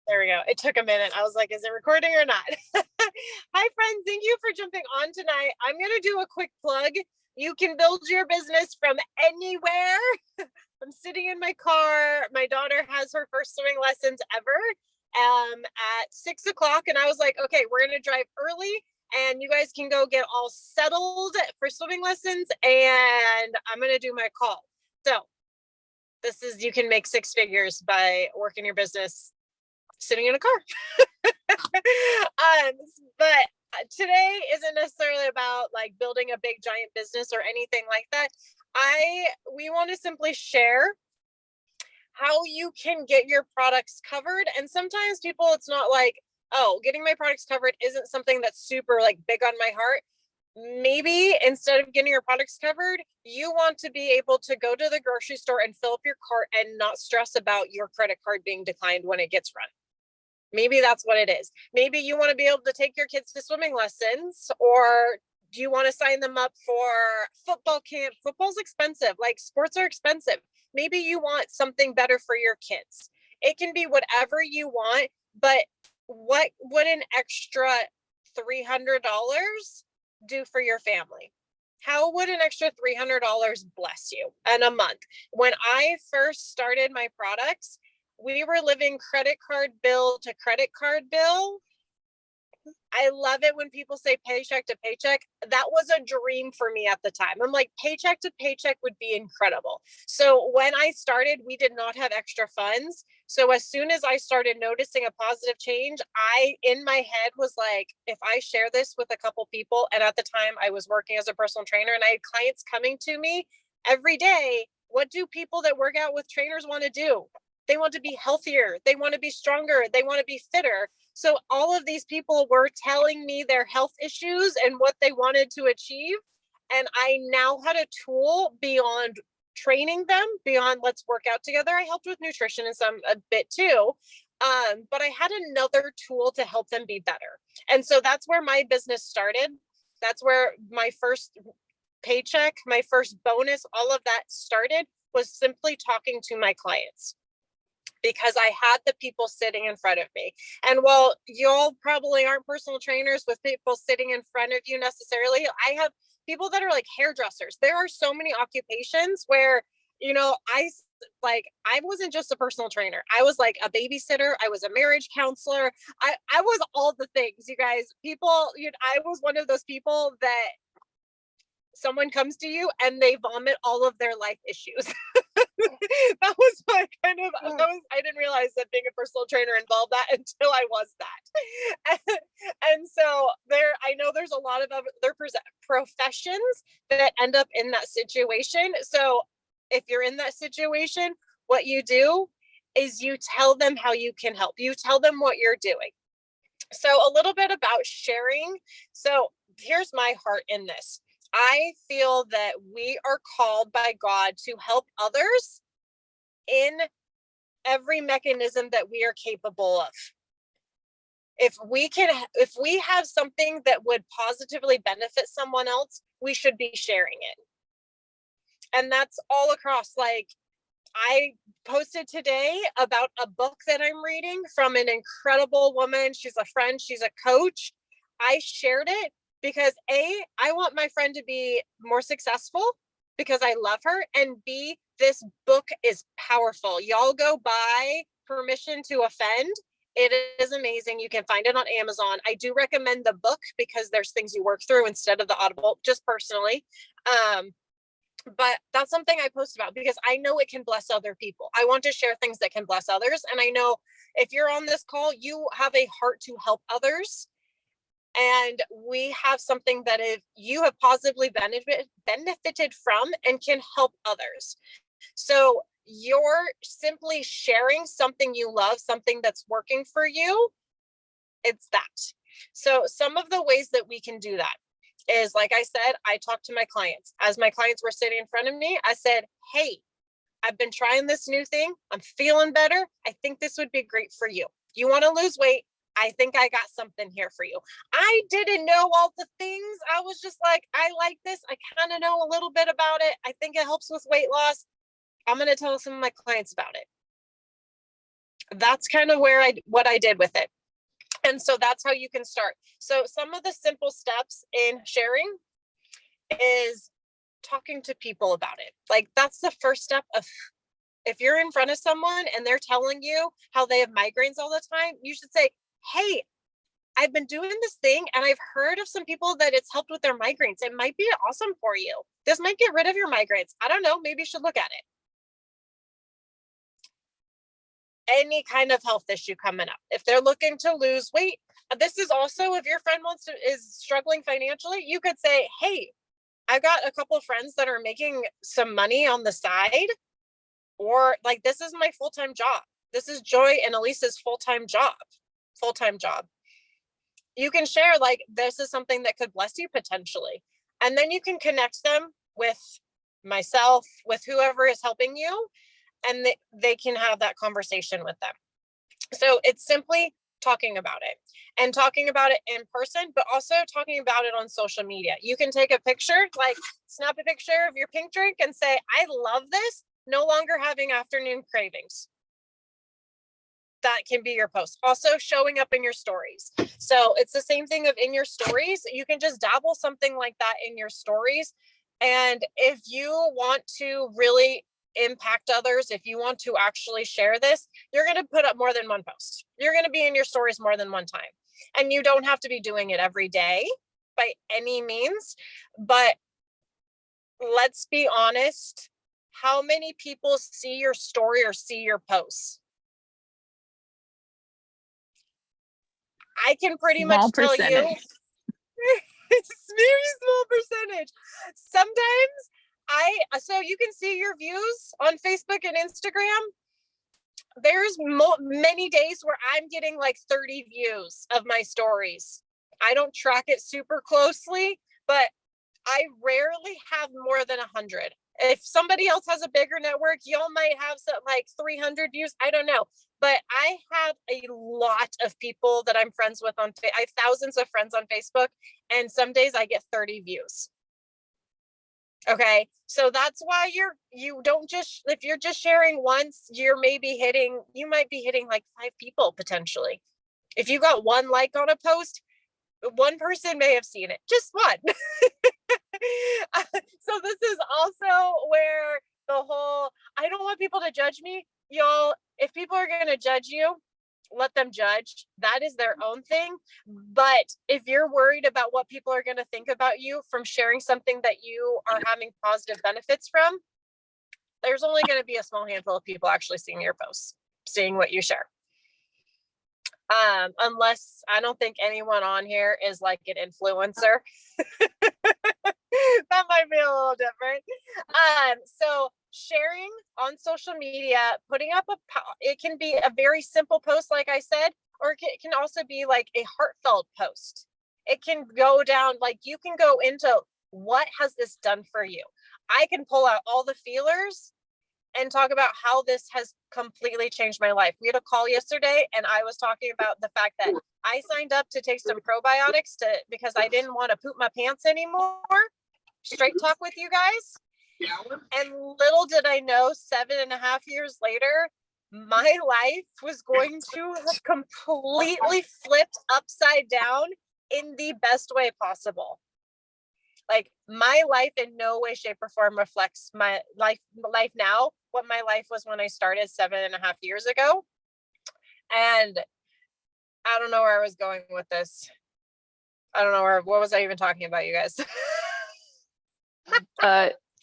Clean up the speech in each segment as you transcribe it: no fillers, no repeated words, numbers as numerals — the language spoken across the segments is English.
There we go. It took a minute. I was like, is it recording or not? Hi, friends. Thank you for jumping on tonight. I'm going to do a quick plug. You can build your business from anywhere. I'm sitting in my car. My daughter has her first swimming lessons ever at 6 o'clock. And I was like, okay, we're going to drive early and you guys can go get all settled for swimming lessons. And I'm going to do my call. So this is, you can make six figures by working your business sitting in a car. But today isn't necessarily about like building a big giant business or anything like that. We want to simply share how you can get your products covered. And sometimes people, it's not like, oh, getting my products covered isn't something that's super like big on my heart. Maybe instead of getting your products covered, you want to be able to go to the grocery store and fill up your cart and not stress about your credit card being declined when it gets run. Maybe that's what it is. Maybe you want to be able to take your kids to swimming lessons, or do you want to sign them up for football camp? Football's expensive. Like, sports are expensive. Maybe you want something better for your kids. It can be whatever you want, but what would an extra $300 do for your family? How would an extra $300 bless you in a month? When I first started my products, we were living credit card bill to credit card bill. I love it when people say paycheck to paycheck. That was a dream for me at the time. I'm like, paycheck to paycheck would be incredible. So when I started, we did not have extra funds. So as soon as I started noticing a positive change, in my head was like, if I share this with a couple people, and at the time I was working as a personal trainer and I had clients coming to me every day, what do people that work out with trainers want to do? They want to be healthier. They want to be stronger. They want to be fitter. So all of these people were telling me their health issues and what they wanted to achieve. And I now had a tool beyond training them, beyond let's work out together. I helped with nutrition and a bit too. But I had another tool to help them be better. And so that's where my business started. That's where my first paycheck, my first bonus, all of that started, was simply talking to my clients, because I had the people sitting in front of me. And while y'all probably aren't personal trainers with people sitting in front of you necessarily, I have people that are like hairdressers. There are so many occupations where, I wasn't just a personal trainer. I was like a babysitter. I was a marriage counselor. I was all the things, you guys. I was one of those people that someone comes to you and they vomit all of their life issues. That was my I didn't realize that being a personal trainer involved that until I was that. And so I know there's a lot of other professions that end up in that situation. So if you're in that situation, what you do is you tell them how you can help. You tell them what you're doing. So a little bit about sharing. So here's my heart in this. I feel that we are called by God to help others in every mechanism that we are capable of. If we have something that would positively benefit someone else, we should be sharing it. And that's all across. Like, I posted today about a book that I'm reading from an incredible woman. She's a friend. She's a coach. I shared it because I want my friend to be more successful because I love her. And B, this book is powerful. Y'all go buy Permission to Offend. It is amazing. You can find it on Amazon. I do recommend the book because there's things you work through instead of the Audible, just personally. But that's something I post about because I know it can bless other people. I want to share things that can bless others. And I know if you're on this call, you have a heart to help others. And we have something that if you have positively benefited from and can help others. So you're simply sharing something you love, something that's working for you. It's that. So some of the ways that we can do that is, like I said, I talked to my clients. As my clients were sitting in front of me, I said, hey, I've been trying this new thing. I'm feeling better. I think this would be great for you. You want to lose weight? I think I got something here for you. I didn't know all the things. I was just like, I like this. I kind of know a little bit about it. I think it helps with weight loss. I'm going to tell some of my clients about it. That's kind of what I did with it. And so that's how you can start. So some of the simple steps in sharing is talking to people about it. Like that's the first step of, if you're in front of someone and they're telling you how they have migraines all the time, you should say, hey, I've been doing this thing and I've heard of some people that it's helped with their migraines. It might be awesome for you. This might get rid of your migraines. I don't know. Maybe you should look at it. Any kind of health issue coming up. If they're looking to lose weight, this is also, if your friend is struggling financially, you could say, hey, I've got a couple of friends that are making some money on the side, or like, this is my full-time job. This is Joy and Elisa's full-time job. You can share like, this is something that could bless you potentially. And then you can connect them with myself, with whoever is helping you, and they can have that conversation with them. So it's simply talking about it, and talking about it in person, but also talking about it on social media. You can take a picture, like snap a picture of your pink drink and say, I love this, no longer having afternoon cravings. That can be your post. Also showing up in your stories. So it's the same thing of in your stories. You can just dabble something like that in your stories. And if you want to really impact others, if you want to actually share this, you're going to put up more than one post. You're going to be in your stories more than one time. And you don't have to be doing it every day by any means. But let's be honest, how many people see your story or see your posts? I can pretty much tell you, it's a very small percentage. Sometimes so you can see your views on Facebook and Instagram. There's many days where I'm getting like 30 views of my stories. I don't track it super closely, but I rarely have more than 100. If somebody else has a bigger network, y'all might have some like 300 views. I don't know. But I have a lot of people that I'm friends with I have thousands of friends on Facebook, and some days I get 30 views. Okay. So that's why you don't just, if you're just sharing once, you might be hitting like 5 people potentially. If you got 1 like on a post, 1 person may have seen it, just one. So this is also where the whole, I don't want people to judge me. Y'all, if people are going to judge you, let them judge. That is their own thing. But if you're worried about what people are going to think about you from sharing something that you are having positive benefits from, there's only going to be a small handful of people actually seeing your posts, seeing what you share. Unless, I don't think anyone on here is like an influencer. That might be a little different. So sharing on social media, putting up it can be a very simple post, like I said, or it can also be like a heartfelt post. It can go down, like you can go into, what has this done for you? I can pull out all the feelers and talk about how this has completely changed my life. We had a call yesterday and I was talking about the fact that I signed up to take some probiotics because I didn't want to poop my pants anymore. Straight talk with you guys. And little did I know, 7.5 years later, my life was going to have completely flipped upside down in the best way possible. Like, my life in no way, shape, or form reflects my life now, what my life was when I started 7.5 years ago. And I don't know where I was going with this. I don't know what was I even talking about, you guys?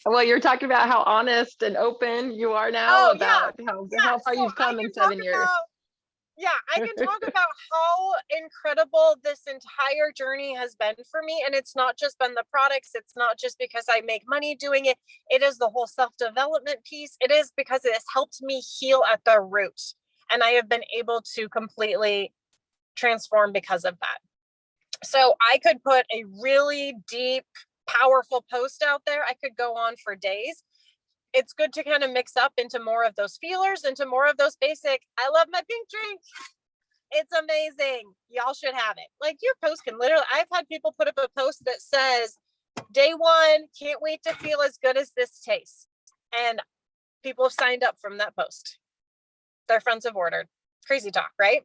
Well, you're talking about how honest and open you are now about how far you've come in 7 years. I can talk about how incredible this entire journey has been for me. And it's not just been the products. It's not just because I make money doing it. It is the whole self-development piece. It is because it has helped me heal at the root. And I have been able to completely transform because of that. So I could put a really deep, powerful post out there. I could go on for days. It's good to kind of mix up into more of those feelers, into more of those basic, I love my pink drink. It's amazing. Y'all should have it. Like, your post can literally, I've had people put up a post that says, day 1, can't wait to feel as good as this tastes. And people have signed up from that post. Their friends have ordered. Crazy talk, right?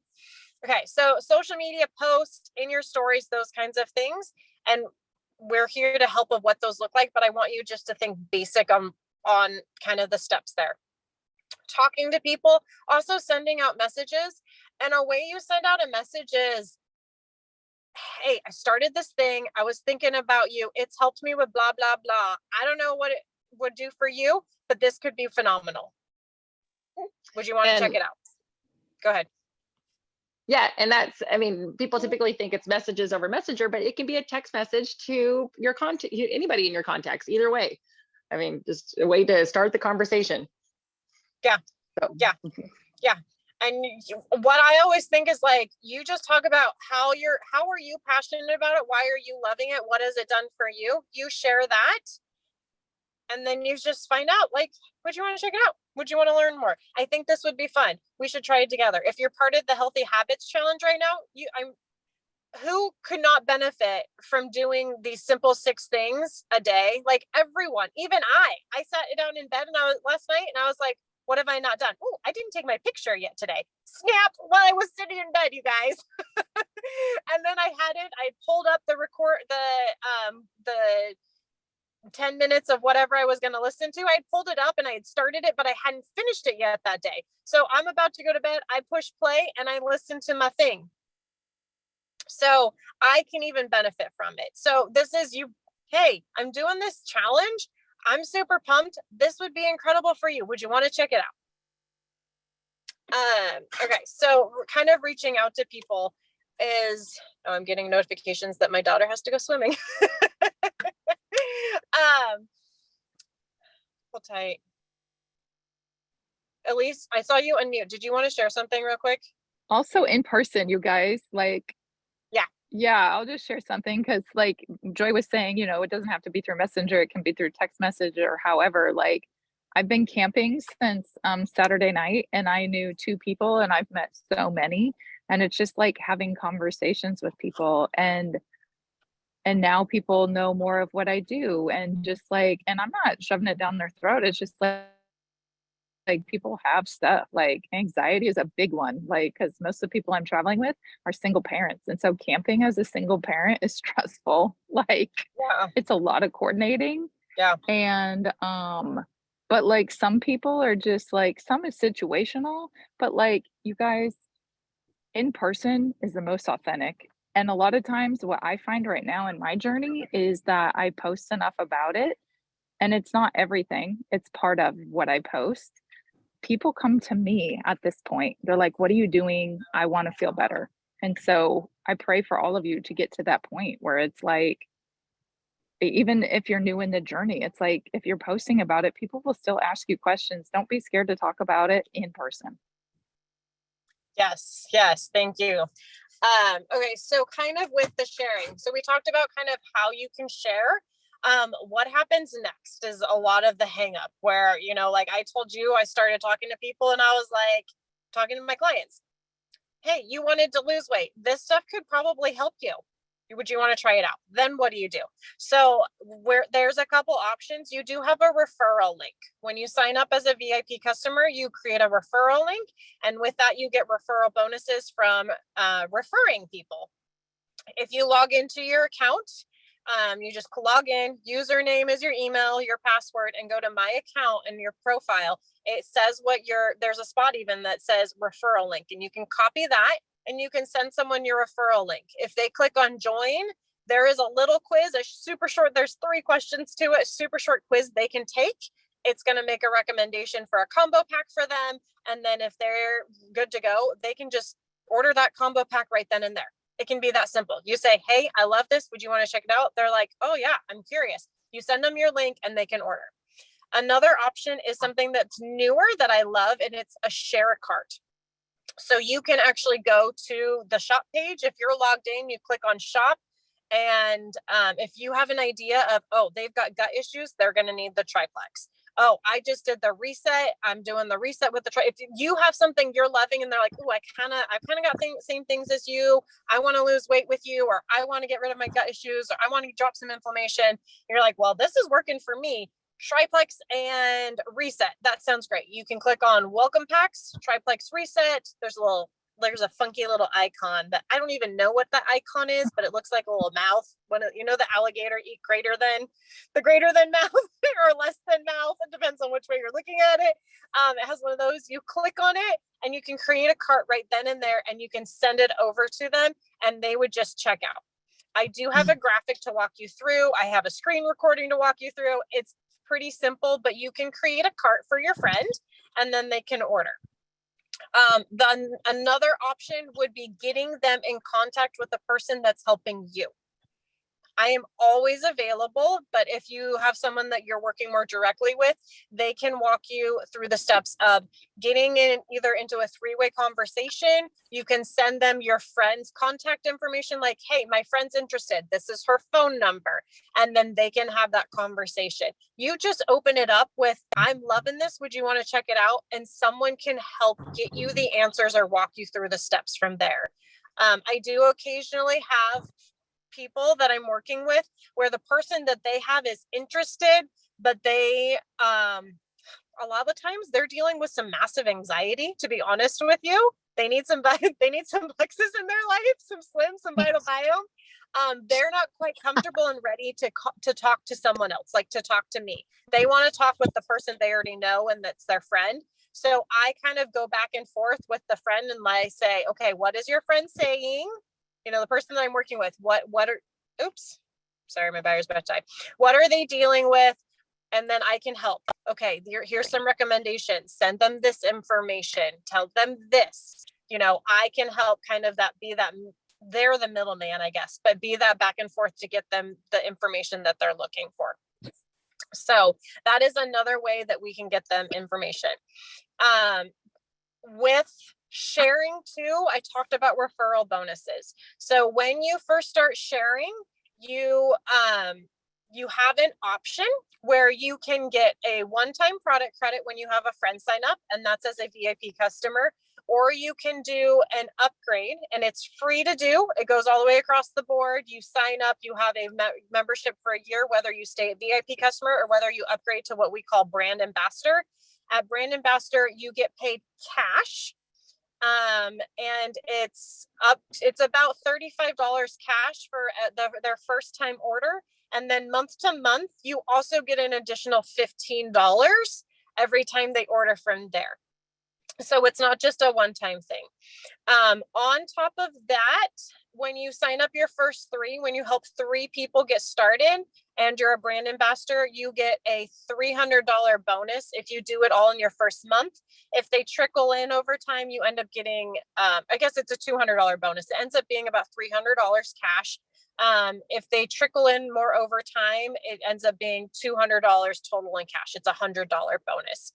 Okay, so social media posts, in your stories, those kinds of things. And we're here to help with what those look like, but I want you just to think basic on kind of the steps there. Talking to people, also sending out messages. And a way you send out a message is, hey, I started this thing. I was thinking about you. It's helped me with blah, blah, blah. I don't know what it would do for you, but this could be phenomenal. Would you want to check And it out? Go ahead. yeah, and that's, I mean, people typically think it's messages over Messenger, but it can be a text message to your contact, anybody in your contacts, either way. I mean, just a way to start the conversation. Yeah. So. Yeah. Yeah. And what I always think is like, you just talk about how are you passionate about it? Why are you loving it? What has it done for you? You share that. And then you just find out, like, would you want to check it out? Would you want to learn more? I think this would be fun. We should try it together. If you're part of the Healthy Habits Challenge right now, who could not benefit from doing these simple 6 things a day? Like everyone, even I sat down in bed last night and I was like, what have I not done? Oh, I didn't take my picture yet today. Snap, while I was sitting in bed, you guys. And then I pulled up the 10 minutes of whatever I was going to listen to. I pulled it up and I had started it, but I hadn't finished it yet that day. So I'm about to go to bed. I push play and I listen to my thing. So I can even benefit from it. So this is you. Hey, I'm doing this challenge. I'm super pumped. This would be incredible for you. Would you want to check it out? Okay. So we're kind of reaching out to people I'm getting notifications that my daughter has to go swimming. Hold tight. Elise, I saw you unmute. Did you want to share something real quick? Also in person, you guys, like, yeah, I'll just share something because like Joy was saying, you know, it doesn't have to be through Messenger, it can be through text message or however. Like I've been camping since Saturday night and I knew 2 people and I've met so many, and it's just like having conversations with people, and now people know more of what I do, and just like, and I'm not shoving it down their throat. It's just like people have stuff, like anxiety is a big one, like because most of the people I'm traveling with are single parents, and so camping as a single parent is stressful. Like it's a lot of coordinating. And but like some people are just like, some is situational, but like you guys, in person is the most authentic. And a lot of times what I find right now in my journey is that I post enough about it, and it's not everything, it's part of what I post. People come to me at this point. They're like, what are you doing? I want to feel better. And so I pray for all of you to get to that point where it's like, even if you're new in the journey, it's like, if you're posting about it, people will still ask you questions. Don't be scared to talk about it in person. Yes. Thank you. Okay. So kind of with the sharing. So we talked about kind of how you can share. What happens next is a lot of the hang up where, you know, like I told you, I started talking to people and I was like, talking to my clients. Hey, you wanted to lose weight. This stuff could probably help you. Would you want to try it out? Then what do? So there's a couple options. You do have a referral link. When you sign up as a VIP customer, you create a referral link. And with that, you get referral bonuses from referring people. If you log into your account, you just log in, username is your email, your password, and go to my account and your profile. It says there's a spot even that says referral link, and you can copy that and you can send someone your referral link. If they click on join, there is a little quiz, a super short, there's 3 questions to it, super short quiz they can take. It's going to make a recommendation for a combo pack for them. And then if they're good to go, they can just order that combo pack right then and there. It can be that simple. You say, hey, I love this. Would you want to check it out? They're like, oh yeah, I'm curious. You send them your link and they can order. Another option is something that's newer that I love, and it's a share a cart. So you can actually go to the shop page. If you're logged in, you click on shop. And if you have an idea of, oh, they've got gut issues, they're going to need the triplex. Oh, I just did the reset. I'm doing the reset with the if you have something you're loving and they're like, oh, I've kind of got same things as you. I want to lose weight with you, or I want to get rid of my gut issues, or I want to drop some inflammation. You're like, well, this is working for me. Triplex and reset. That sounds great. You can click on welcome packs, triplex reset. There's a funky little icon that I don't even know what that icon is, but it looks like a little mouth. When the alligator eat greater than mouth or less than mouth. It depends on which way you're looking at it. It has one of those. You click on it and you can create a cart right then and there, and you can send it over to them and they would just check out. I do have a graphic to walk you through. I have a screen recording to walk you through. It's pretty simple, but you can create a cart for your friend and then they can order. Then another option would be getting them in contact with the person that's helping you. I am always available, but if you have someone that you're working more directly with, they can walk you through the steps of getting in either into a three-way conversation. You can send them your friend's contact information, like, hey, my friend's interested. This is her phone number. And then they can have that conversation. You just open it up with, I'm loving this. Would you want to check it out? And someone can help get you the answers or walk you through the steps from there. I do occasionally have people that I'm working with where the person that they have is interested, but they a lot of the times they're dealing with some massive anxiety, to be honest with you. They need some Plexus in their life, some Slim, some Vital Biome. They're not quite comfortable and ready to talk to someone else, like to talk to me. They want to talk with the person they already know and that's their friend. So I kind of go back and forth with the friend and I say, okay, what is your friend saying? The person that I'm working with, sorry, my battery's about to die. What are they dealing with? And then I can help. Okay, here's some recommendations. Send them this information. Tell them this. I can help kind of they're the middleman, I guess, but be that back and forth to get them the information that they're looking for. So that is another way that we can get them information. With sharing too, I talked about referral bonuses. So when you first start sharing, you have an option where you can get a one-time product credit when you have a friend sign up, and that's as a VIP customer, or you can do an upgrade and it's free to do. It goes all the way across the board. You sign up, you have a membership for a year, whether you stay a VIP customer or whether you upgrade to what we call brand ambassador. At brand ambassador, you get paid cash. And it's about $35 cash for their first time order. And then month to month, you also get an additional $15 every time they order from there. So it's not just a one-time thing. On top of that, when you sign up your first 3, when you help 3 people get started and you're a brand ambassador, you get a $300 bonus if you do it all in your first month. If they trickle in over time, you end up getting, I guess it's a $200 bonus. It ends up being about $300 cash. If they trickle in more over time, it ends up being $200 total in cash. It's a $100 bonus.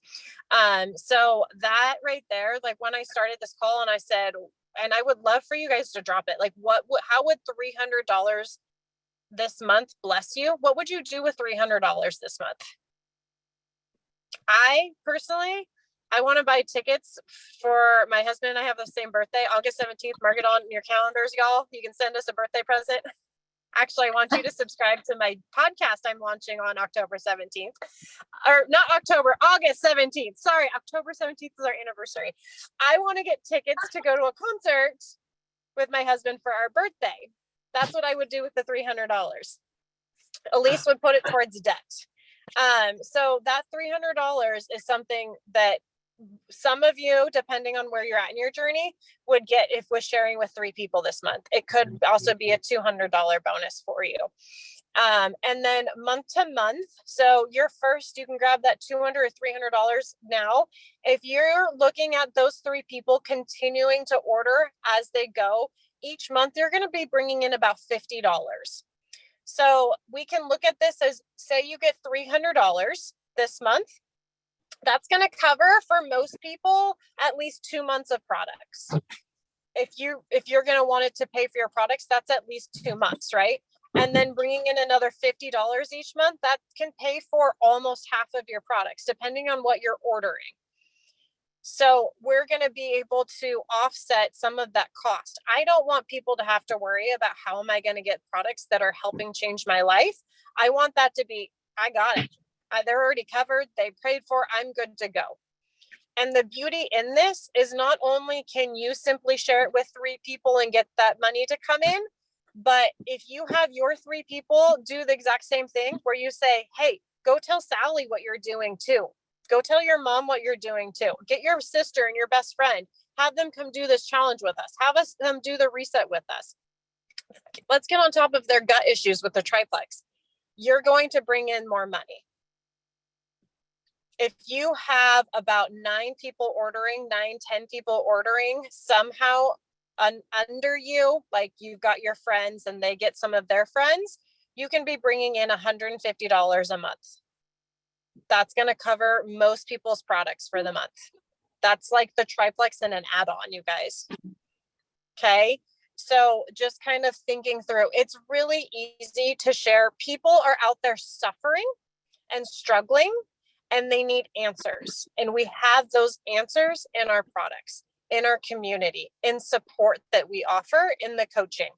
So that right there, like when I started this call and I said, and I would love for you guys to drop it. Like how would $300 this month bless you? What would you do with $300 this month? I personally, I want to buy tickets for my husband and I have the same birthday, August 17th. Mark it on your calendars, y'all. You can send us a birthday present. Actually, I want you to subscribe to my podcast I'm launching on October 17th. Or not October, August 17th. Sorry, October 17th is our anniversary. I want to get tickets to go to a concert with my husband for our birthday. That's what I would do with the $300. Elise would put it towards debt. So that $300 is something that some of you, depending on where you're at in your journey, would get if we're sharing with 3 people this month. It could also be a $200 bonus for you. And then month to month. So your first, you can grab that $200 or $300 now. If you're looking at those 3 people continuing to order as they go, each month you're going to be bringing in about $50. So we can look at this as, say you get $300 this month. That's going to cover for most people at least 2 months of products. If you're going to want it to pay for your products, that's at least 2 months, right? And then bringing in another $50 each month, that can pay for almost half of your products, depending on what you're ordering. So we're going to be able to offset some of that cost. I don't want people to have to worry about how am I going to get products that are helping change my life. I want that to be, I got it. they're already covered. They prayed for, I'm good to go. And the beauty in this is not only can you simply share it with 3 people and get that money to come in, but if you have your 3 people do the exact same thing where you say, hey, go tell Sally what you're doing too. Go tell your mom what you're doing too. Get your sister and your best friend, have them come do this challenge with us. Have us them do the reset with us. Let's get on top of their gut issues with the triplex. You're going to bring in more money. If you have about 9 people ordering, 10 people ordering, somehow under you, like you've got your friends and they get some of their friends, you can be bringing in $150 a month. That's going to cover most people's products for the month. That's like the triplex and an add-on, you guys. Okay. So just kind of thinking through, it's really easy to share. People are out there suffering and struggling, and they need answers. And we have those answers in our products, in our community, in support that we offer in the coaching.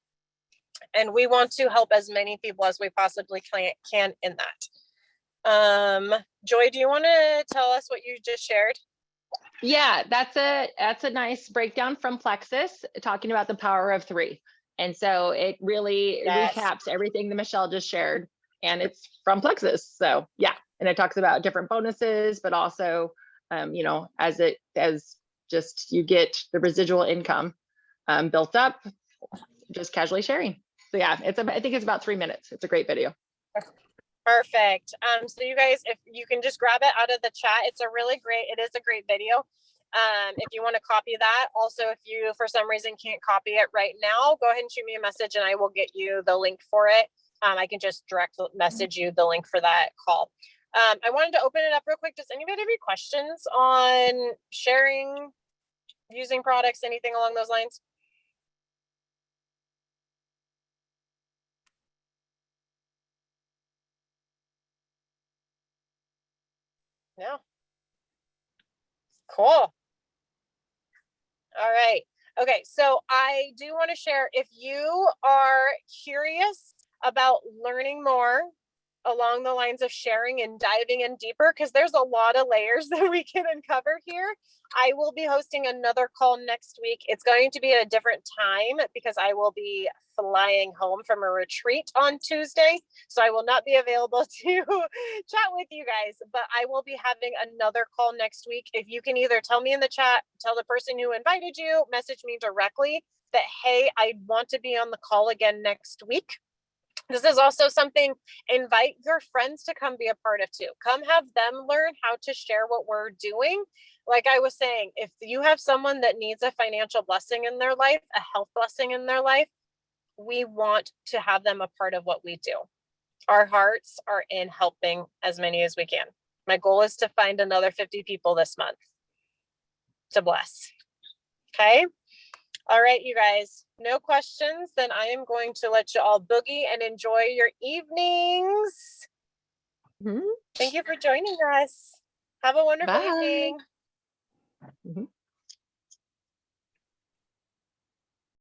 And we want to help as many people as we possibly can in that. Joy, do you want to tell us what you just shared? Yeah, that's a nice breakdown from Plexus, talking about the power of 3. And so it really recaps everything that Michelle just shared, and it's from Plexus. So yeah, and it talks about different bonuses, but also, you know, as just you get the residual income built up, just casually sharing. So yeah, I think it's about 3 minutes. It's a great video. Perfect. So you guys, if you can just grab it out of the chat, it is a great video. If you want to copy that, also, if you, for some reason, can't copy it right now, go ahead and shoot me a message and I will get you the link for it. I can just direct message you the link for that call. I wanted to open it up real quick. Does anybody have any questions on sharing, using products, anything along those lines? No. Cool. All right. Okay. So I do want to share, if you are curious about learning more along the lines of sharing and diving in deeper, because there's a lot of layers that we can uncover here, I will be hosting another call next week. It's going to be at a different time because I will be flying home from a retreat on Tuesday. So I will not be available to chat with you guys, but I will be having another call next week. If you can either tell me in the chat, tell the person who invited you, message me directly that, hey, I want to be on the call again next week. This is also something, invite your friends to come be a part of too. Come have them learn how to share what we're doing. Like I was saying, if you have someone that needs a financial blessing in their life, a health blessing in their life, we want to have them a part of what we do. Our hearts are in helping as many as we can. My goal is to find another 50 people this month to bless. Okay. All right, you guys, no questions. Then I am going to let you all boogie and enjoy your evenings. Thank you for joining us. Have a wonderful evening.